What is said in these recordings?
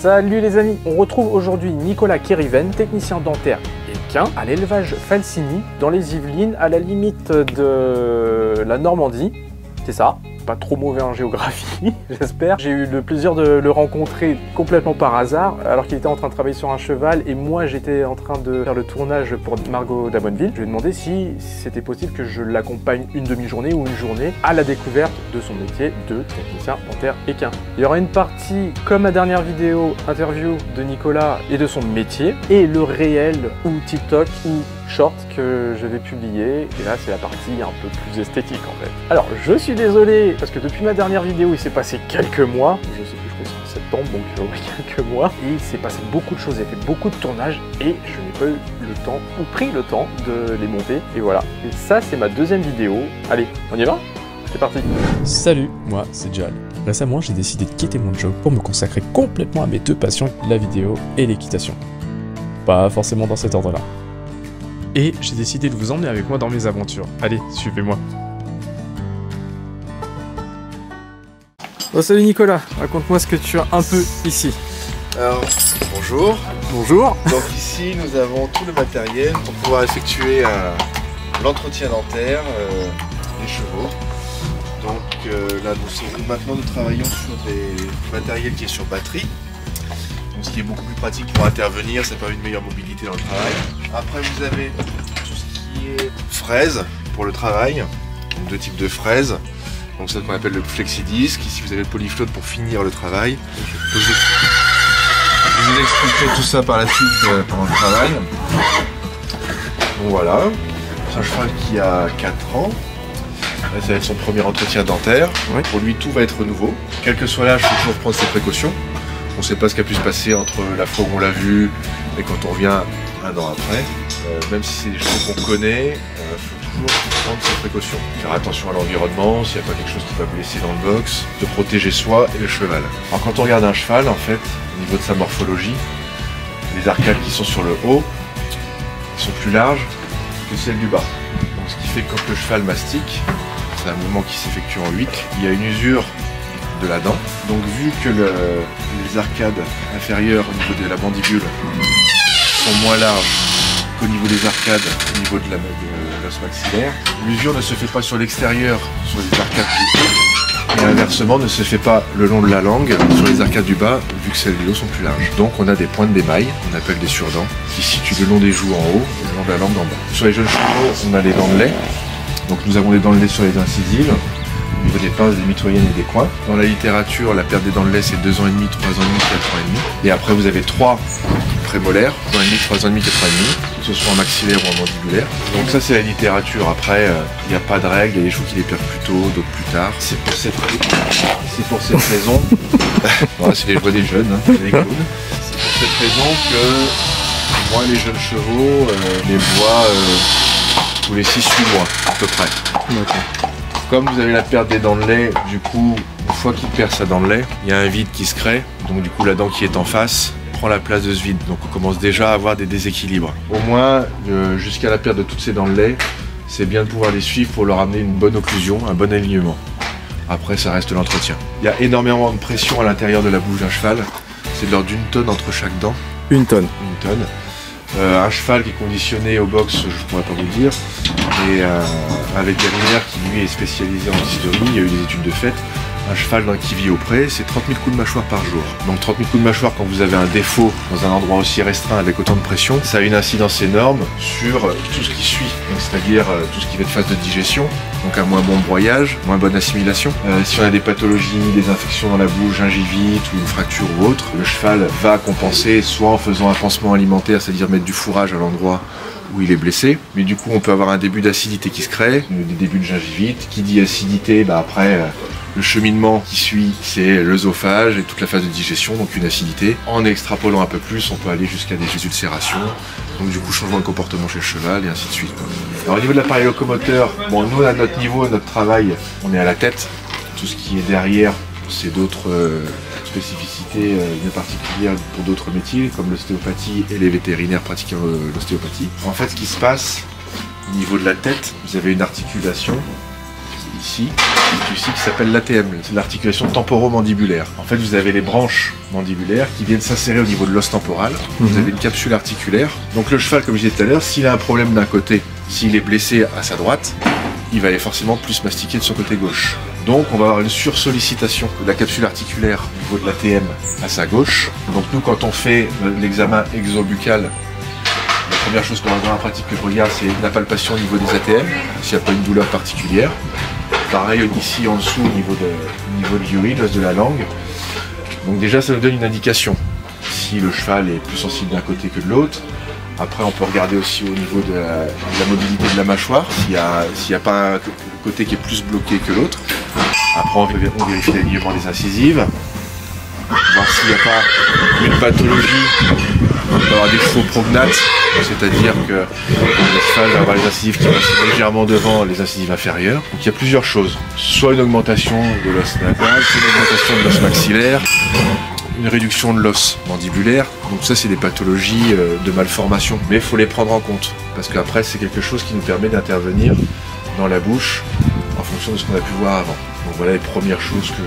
Salut les amis, on retrouve aujourd'hui Nicolas Kériven, technicien dentaire équin à l'élevage Falcini dans les Yvelines, à la limite de la Normandie. C'est ça, pas trop mauvais en géographie, j'espère. J'ai eu le plaisir de le rencontrer complètement par hasard, alors qu'il était en train de travailler sur un cheval et moi j'étais en train de faire le tournage pour Margot d'Amonville. Je lui ai demandé si c'était possible que je l'accompagne une demi-journée ou une journée à la découverte de son métier de technicien dentaire équin. Il y aura une partie, comme ma dernière vidéo, interview de Nicolas et de son métier, et le réel ou TikTok ou short que je vais publier, et là c'est la partie un peu plus esthétique en fait. Alors je suis désolé parce que depuis ma dernière vidéo il s'est passé quelques mois, je sais plus, je crois que c'est en septembre, donc quelques mois, et il s'est passé beaucoup de choses, il y a fait beaucoup de tournages et je n'ai pas eu le temps ou pris le temps de les monter, et voilà. Et ça c'est ma deuxième vidéo. Allez, on y va? C'est parti. Salut, moi c'est Jal. Récemment j'ai décidé de quitter mon job pour me consacrer complètement à mes deux passions, la vidéo et l'équitation. Pas forcément dans cet ordre là. Et j'ai décidé de vous emmener avec moi dans mes aventures. Allez, suivez-moi. Bon, salut Nicolas, raconte-moi ce que tu as un peu ici. Alors, bonjour. Bonjour. Donc ici, nous avons tout le matériel pour pouvoir effectuer l'entretien dentaire des chevaux. Donc là, maintenant, nous travaillons sur des matériels qui est sur batterie. Donc, ce qui est beaucoup plus pratique pour intervenir, ça permet une meilleure mobilité dans le travail. Après, vous avez tout ce qui est fraises pour le travail. Donc, deux types de fraises. Donc, ça qu'on appelle le flexidisc. Ici, vous avez le polyfloat pour finir le travail. Je vous expliquerai tout ça par la suite pendant le travail. Donc voilà, c'est un cheval qui a 4 ans. Là, ça va être son premier entretien dentaire. Ouais. Pour lui, tout va être nouveau. Quel que soit l'âge, il faut toujours prendre ses précautions. On ne sait pas ce qui a pu se passer entre la fois où on l'a vu et quand on revient un an après. Même si c'est des choses qu'on connaît, il faut toujours prendre ses précautions. Faire attention à l'environnement, s'il n'y a pas quelque chose qui va blesser dans le box, de protéger soi et le cheval. Alors quand on regarde un cheval, en fait, au niveau de sa morphologie, les arcades qui sont sur le haut sont plus larges que celles du bas. Donc ce qui fait que quand le cheval mastique, c'est un mouvement qui s'effectue en 8, il y a une usure de la dent. Donc vu que les arcades inférieures au niveau de la mandibule sont moins larges qu'au niveau des arcades au niveau de l'os maxillaire, l'usure ne se fait pas sur l'extérieur, sur les arcades du haut, et inversement ne se fait pas le long de la langue sur les arcades du bas, vu que celles du haut sont plus larges. Donc on a des pointes d'émail, on appelle des surdents, qui se situent le long des joues en haut et le long de la langue en bas. Sur les jeunes chevaux, on a les dents de lait. Donc nous avons les dents de lait sur les incisives, au niveau des pinces, des mitoyennes et des coins. Dans la littérature, la perte des dents de lait, c'est 2 ans et demi, 3 ans et demi, 4 ans et demi. Et après, vous avez 3 prémolaires, 2 ans et demi, 3 ans et demi, 4 ans et demi, que ce soit en maxillaire ou en mandibulaire. Donc ça, c'est la littérature. Après, il n'y a pas de règle, il y a des chevaux qui les perdent plus tôt, d'autres plus tard. C'est pour cette raison. Voilà, c'est les voix des jeunes, hein, c'est les clowns. C'est pour cette raison que moi, les jeunes chevaux, les vois tous les 6-8 mois, à peu près. D'accord. Comme vous avez la perte des dents de lait, du coup, une fois qu'il perd sa dent de lait, il y a un vide qui se crée. Donc du coup, la dent qui est en face prend la place de ce vide. Donc on commence déjà à avoir des déséquilibres. Au moins, jusqu'à la perte de toutes ces dents de lait, c'est bien de pouvoir les suivre pour leur amener une bonne occlusion, un bon alignement. Après, ça reste l'entretien. Il y a énormément de pression à l'intérieur de la bouche d'un cheval. C'est de l'ordre d'une tonne entre chaque dent. Une tonne. Une tonne. Un cheval qui est conditionné au box, je ne pourrais pas vous le dire, et un vétérinaire qui lui est spécialisé en dystérie, il y a eu des études de fait. Un cheval qui vit au pré, c'est 30 000 coups de mâchoire par jour. Donc 30 000 coups de mâchoire quand vous avez un défaut dans un endroit aussi restreint avec autant de pression, ça a une incidence énorme sur tout ce qui suit, c'est-à-dire tout ce qui va être phase de digestion, donc un moins bon broyage, moins bonne assimilation. Si on a des pathologies, des infections dans la bouche, gingivite ou une fracture ou autre, le cheval va compenser soit en faisant un pansement alimentaire, c'est-à-dire mettre du fourrage à l'endroit où il est blessé, mais du coup on peut avoir un début d'acidité qui se crée, des débuts de gingivite. Qui dit acidité, après le cheminement qui suit, c'est l'œsophage et toute la phase de digestion, donc une acidité. En extrapolant un peu plus, on peut aller jusqu'à des ulcérations, donc du coup changement de comportement chez le cheval et ainsi de suite. Alors au niveau de l'appareil locomoteur, bon, nous à notre niveau, notre travail, on est à la tête. Tout ce qui est derrière, c'est d'autres spécificités bien particulières pour d'autres métiers, comme l'ostéopathie et les vétérinaires pratiquant l'ostéopathie. En fait, ce qui se passe au niveau de la tête, vous avez une articulation ici, qui s'appelle l'ATM, c'est l'articulation temporomandibulaire. En fait, vous avez les branches mandibulaires qui viennent s'insérer au niveau de l'os temporal. Vous avez une capsule articulaire. Donc le cheval, comme je disais tout à l'heure, s'il a un problème d'un côté, s'il est blessé à sa droite, il va aller forcément plus mastiquer de son côté gauche. Donc on va avoir une sursollicitation de la capsule articulaire au niveau de l'ATM à sa gauche. Donc nous, quand on fait l'examen exobuccal, la première chose qu'on va voir en pratique que je regarde, c'est la palpation au niveau des ATM, s'il n'y a pas une douleur particulière. Pareil ici en dessous au niveau de l'urine, l'os de la langue. Donc déjà ça nous donne une indication. Si le cheval est plus sensible d'un côté que de l'autre. Après on peut regarder aussi au niveau de la mobilité de la mâchoire, s'il n'y a pas un côté qui est plus bloqué que l'autre. Après on vérifie l'alignement des incisives. Voir s'il n'y a pas une pathologie. On peut avoir des chevaux prognates, c'est-à-dire que le cheval va avoir les incisives qui passent légèrement devant les incisives inférieures. Donc il y a plusieurs choses. Soit une augmentation de l'os nasal, soit une augmentation de l'os maxillaire, une réduction de l'os mandibulaire. Donc ça c'est des pathologies de malformation. Mais il faut les prendre en compte, parce qu'après c'est quelque chose qui nous permet d'intervenir dans la bouche en fonction de ce qu'on a pu voir avant. Donc voilà les premières choses que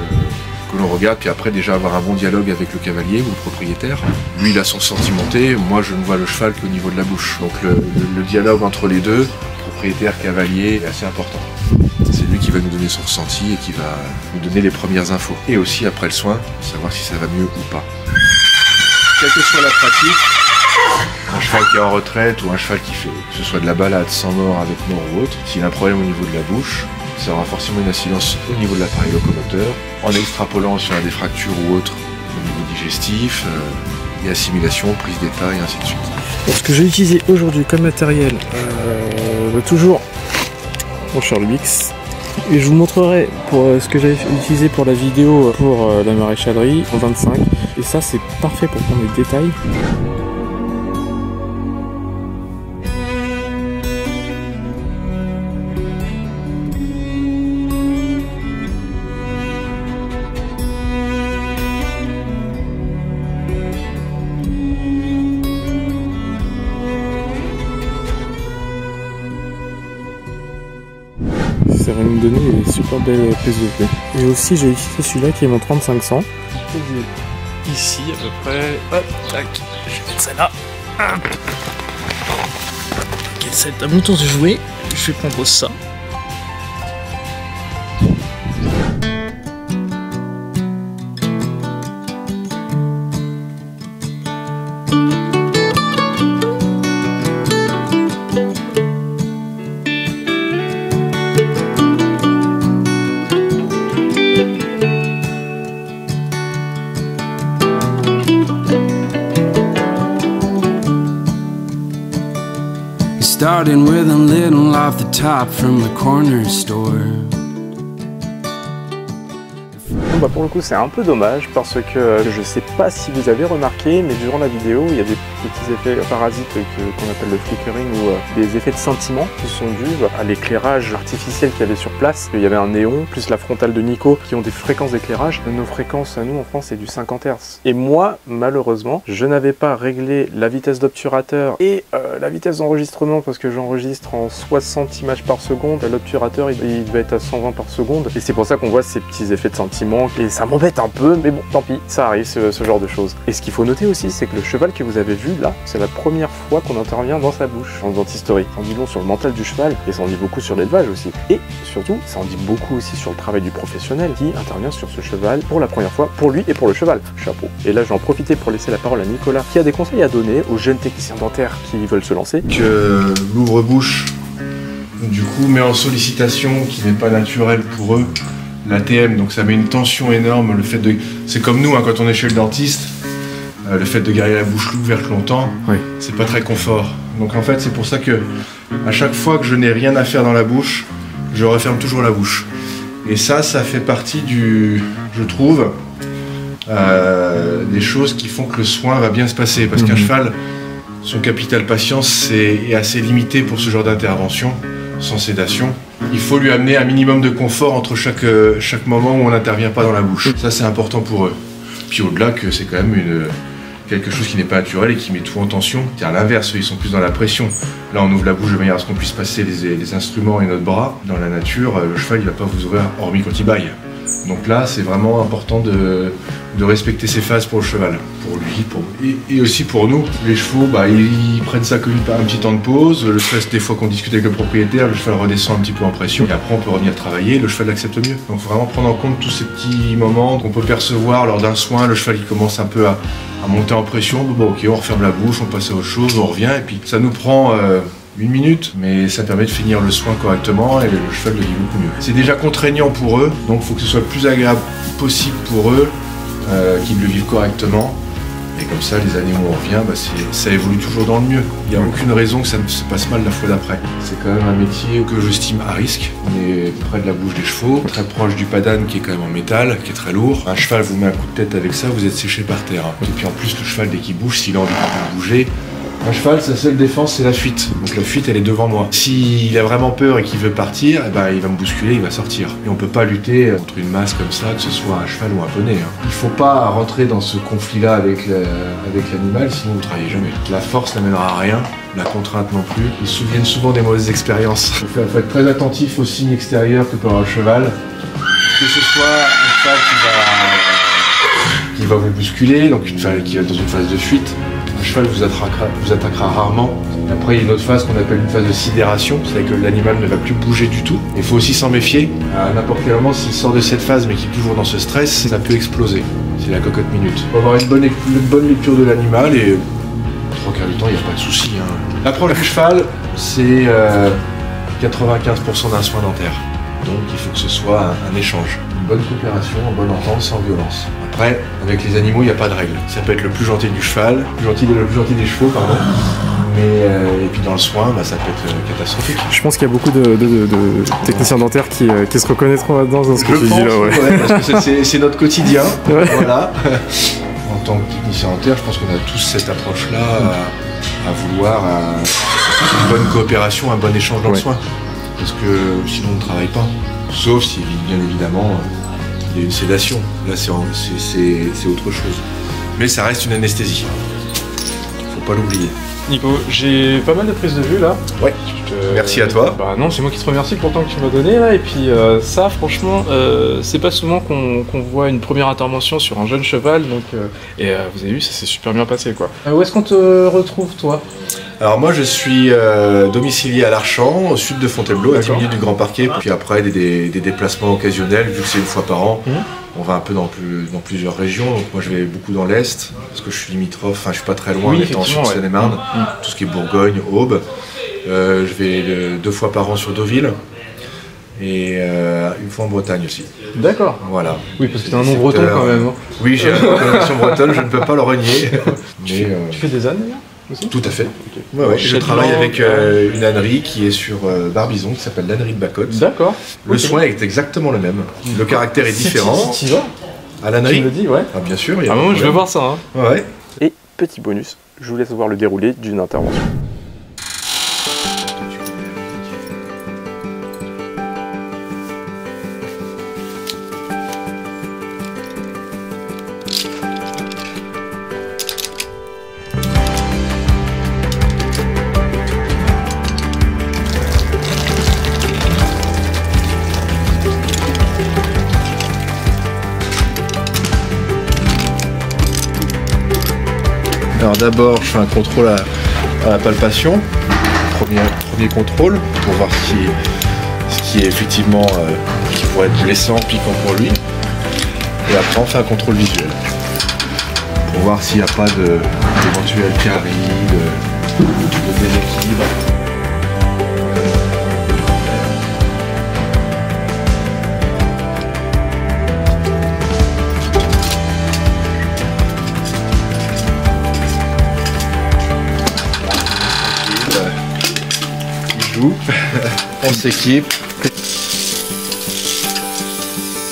l'on regarde, puis après déjà avoir un bon dialogue avec le cavalier ou le propriétaire. Lui il a son ressenti monté, moi je ne vois le cheval qu'au niveau de la bouche. Donc le dialogue entre les deux, propriétaire, cavalier, est assez important. C'est lui qui va nous donner son ressenti et qui va nous donner les premières infos. Et aussi après le soin, savoir si ça va mieux ou pas. Quelle que soit la pratique, un cheval qui est en retraite ou un cheval qui fait, que ce soit de la balade sans mort, avec mort ou autre, s'il a un problème au niveau de la bouche, ça aura forcément une incidence au niveau de l'appareil locomoteur, en extrapolant sur des fractures ou autres au niveau digestif, et assimilation, prise d'état et ainsi de suite. Donc, ce que j'ai utilisé aujourd'hui comme matériel, toujours mon Sherlux, et je vous montrerai pour ce que j'ai utilisé pour la vidéo pour la maréchalerie en 25, et ça c'est parfait pour prendre les détails. Ça va nous donner des super belles PSV. Et aussi j'ai utilisé celui-là qui est mon 3500. Ici à peu près. Hop, tac. Je vais mettre ça là. Hop. Ok, ça va être à mon tour de jouer. Je vais prendre ça. Starting with a little off the top from the corner store. Bon bah pour le coup c'est un peu dommage parce que je sais pas si vous avez remarqué, mais durant la vidéo il y a des petits effets parasites qu'on appelle le flickering ou des effets de scintillement qui sont dus à l'éclairage artificiel qu'il y avait sur place. Il y avait un néon plus la frontale de Nico qui ont des fréquences d'éclairage. Nos fréquences à nous en France c'est du 50 Hz. Et moi malheureusement je n'avais pas réglé la vitesse d'obturateur et la vitesse d'enregistrement parce que j'enregistre en 60 images par seconde. L'obturateur il devait être à 120 par seconde et c'est pour ça qu'on voit ces petits effets de scintillement et ça m'embête un peu, mais bon tant pis, ça arrive ce genre de choses. Et ce qu'il faut noter aussi c'est que le cheval que vous avez vu là, c'est la première fois qu'on intervient dans sa bouche en dentisterie. Ça en dit long sur le mental du cheval et ça en dit beaucoup sur l'élevage aussi. Et surtout, ça en dit beaucoup aussi sur le travail du professionnel qui intervient sur ce cheval pour la première fois, pour lui et pour le cheval. Chapeau. Et là, je vais en profiter pour laisser la parole à Nicolas qui a des conseils à donner aux jeunes techniciens dentaires qui veulent se lancer. Que l'ouvre-bouche, du coup, met en sollicitation qui n'est pas naturelle pour eux l'ATM, donc ça met une tension énorme. Le fait de, c'est comme nous hein, quand on est chez le dentiste. Le fait de garder la bouche ouverte longtemps, oui. C'est pas très confort. Donc en fait c'est pour ça que à chaque fois que je n'ai rien à faire dans la bouche, je referme toujours la bouche. Et ça fait partie du, je trouve, des choses qui font que le soin va bien se passer. Parce qu'un cheval, son capital patience est assez limité pour ce genre d'intervention, sans sédation. Il faut lui amener un minimum de confort entre chaque moment où on n'intervient pas dans la bouche. Ça c'est important pour eux. Puis au-delà que c'est quand même quelque chose qui n'est pas naturel et qui met tout en tension. C'est à l'inverse, eux, ils sont plus dans la pression. Là, on ouvre la bouche de manière à ce qu'on puisse passer les instruments et notre bras. Dans la nature, le cheval, il va pas vous ouvrir, hormis quand il bâille. Donc là, c'est vraiment important de respecter ses phases pour le cheval, pour lui, et aussi pour nous. Les chevaux, bah, ils prennent ça comme un petit temps de pause. Le cheval, des fois qu'on discute avec le propriétaire, le cheval redescend un petit peu en pression. Et après, on peut revenir travailler, le cheval l'accepte mieux. Donc, il faut vraiment prendre en compte tous ces petits moments qu'on peut percevoir lors d'un soin. Le cheval, il commence un peu à monter en pression. Bon, ok, on referme la bouche, on passe à autre chose, on revient. Et puis, ça nous prend... 1 minute, mais ça permet de finir le soin correctement et le cheval le vit beaucoup mieux. C'est déjà contraignant pour eux, donc il faut que ce soit le plus agréable possible pour eux, qu'ils le vivent correctement. Et comme ça, les années où on revient, bah, ça évolue toujours dans le mieux. Il n'y a aucune raison que ça ne se passe mal la fois d'après. C'est quand même un métier que j'estime à risque. On est près de la bouche des chevaux, très proche du padane qui est quand même en métal, qui est très lourd. Un cheval vous met un coup de tête avec ça, vous êtes séché par terre. Et puis en plus, le cheval, dès qu'il bouge, s'il a envie de bouger, un cheval, sa seule défense, c'est la fuite. Donc la fuite, elle est devant moi. S'il a vraiment peur et qu'il veut partir, eh ben, il va me bousculer, il va sortir. Et on peut pas lutter contre une masse comme ça, que ce soit un cheval ou un poney. Il faut pas rentrer dans ce conflit-là avec l'animal, sinon vous ne travaillez jamais. La force n'amènera à rien, la contrainte non plus. Ils se souviennent souvent des mauvaises expériences. Il faut être très attentif aux signes extérieurs que peut avoir le cheval. Que ce soit un cheval qui va vous bousculer, donc une cheval qui est dans une phase de fuite. Un cheval vous attaquera rarement. Après, il y a une autre phase qu'on appelle une phase de sidération, c'est-à-dire que l'animal ne va plus bouger du tout. Il faut aussi s'en méfier. À n'importe quel moment, s'il sort de cette phase mais qu'il est toujours dans ce stress, ça peut exploser. C'est la cocotte minute. Il faut avoir une bonne lecture de l'animal et 3 quarts du temps, il n'y a pas de souci. L'approche du cheval, c'est 95% d'un soin dentaire. Donc il faut que ce soit un échange. Une bonne coopération, une bonne entente, sans violence. Après, avec les animaux, il n'y a pas de règle. Ça peut être le plus gentil du cheval, le plus gentil des chevaux, pardon. Mais, et puis dans le soin, bah, ça peut être catastrophique. Je pense qu'il y a beaucoup de techniciens dentaires qui se reconnaîtront là-dedans dans ce que tu dis là. Ouais, parce que c'est notre quotidien. Ouais. Voilà. En tant que technicien dentaire, je pense qu'on a tous cette approche-là à vouloir une bonne coopération, un bon échange dans le soin. Parce que sinon on ne travaille pas. Sauf si, bien évidemment, il y a une sédation. Là, c'est autre chose. Mais ça reste une anesthésie. Faut pas l'oublier. Nico, j'ai pas mal de prises de vue là. Ouais. Merci à toi. Bah non, c'est moi qui te remercie pour le temps que tu m'as donné là. Et puis ça, franchement, c'est pas souvent qu'on voit une première intervention sur un jeune cheval. Donc, vous avez vu, ça s'est super bien passé quoi. Où est-ce qu'on te retrouve toi ? Alors moi je suis domicilié à l'Archamp, au sud de Fontainebleau, à 10 minutes du Grand Parquet. Puis après des déplacements occasionnels, vu que c'est une fois par an. On va un peu dans plusieurs régions. Donc moi je vais beaucoup dans l'Est, parce que je suis limitrophe, enfin je suis pas très loin, étant sur Seine-et-Marne, tout ce qui est Bourgogne, Aube. Je vais 2 fois par an sur Deauville. Et 1 fois en Bretagne aussi. D'accord. Voilà. Oui, parce que t'as un nom breton quand même. Hein. Oui, j'ai une connexion bretonne, je ne peux pas le renier. Tu fais des ânes d'ailleurs aussi ? Tout à fait. Okay. Ouais, je travaille avec une ânerie qui est sur Barbizon, qui s'appelle l'ânerie de Bacotte. D'accord. Le soin est exactement le même. Le caractère est différent. Si tu vas à l'ânerie. Tu me le dis, ouais. Ah, bien sûr. Moi, je vais voir ça. Hein. Ouais. Et petit bonus, je vous laisse voir le déroulé d'une intervention. Alors d'abord, je fais un contrôle à la palpation, premier contrôle, pour voir ce qui est effectivement qui pourrait être blessant, piquant pour lui. Et après, on fait un contrôle visuel, pour voir s'il n'y a pas d'éventuelles caries, de déséquilibre. On s'équipe.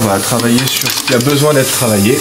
On va travailler sur ce qui a besoin d'être travaillé.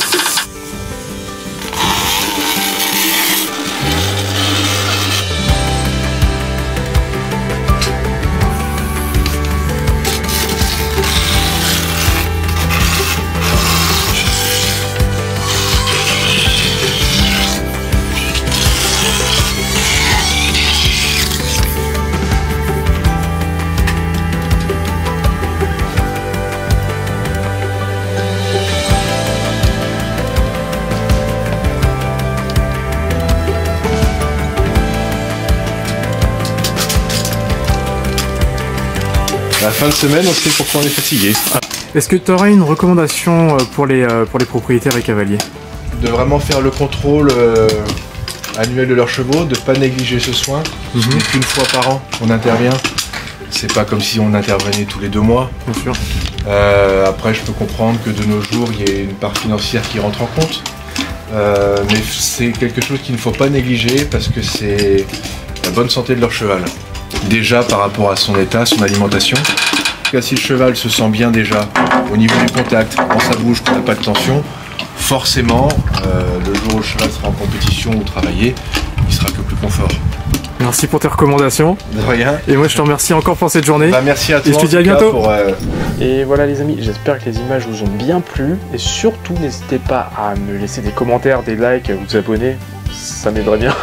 la fin de semaine, on sait pourquoi on est fatigué. Est-ce que tu aurais une recommandation pour les propriétaires et cavaliers? De vraiment faire le contrôle annuel de leurs chevaux, de ne pas négliger ce soin. Ce n'est qu'une fois par an qu'on intervient. C'est pas comme si on intervenait tous les 2 mois. Bien sûr. Après, je peux comprendre que de nos jours, il y ait une part financière qui rentre en compte. Mais c'est quelque chose qu'il ne faut pas négliger parce que c'est la bonne santé de leur cheval. Déjà par rapport à son état, son alimentation. En tout cas, si le cheval se sent bien déjà au niveau du contact, dans sa bouche, qu'on n'a pas de tension, forcément, le jour où le cheval sera en compétition ou travailler, il sera que plus confort. Merci pour tes recommandations. De rien. Et moi je te remercie encore pour cette journée. Bah, merci à toi. Et je te dis à bientôt. Et voilà les amis, j'espère que les images vous ont bien plu. Et surtout, n'hésitez pas à me laisser des commentaires, des likes, à vous abonner. Ça m'aiderait bien.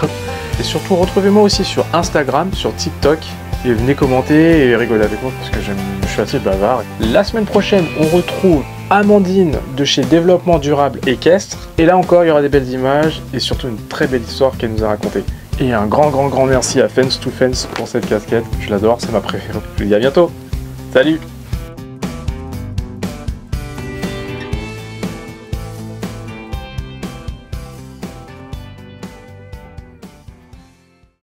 Et surtout, retrouvez-moi aussi sur Instagram, sur TikTok. Et venez commenter et rigoler avec moi parce que je suis assez bavard. La semaine prochaine, on retrouve Amandine de chez Développement Durable Équestre. Et là encore, il y aura des belles images et surtout une très belle histoire qu'elle nous a racontée. Et un grand merci à Fence to Fence pour cette casquette. Je l'adore, c'est ma préférée. Je vous dis à bientôt. Salut!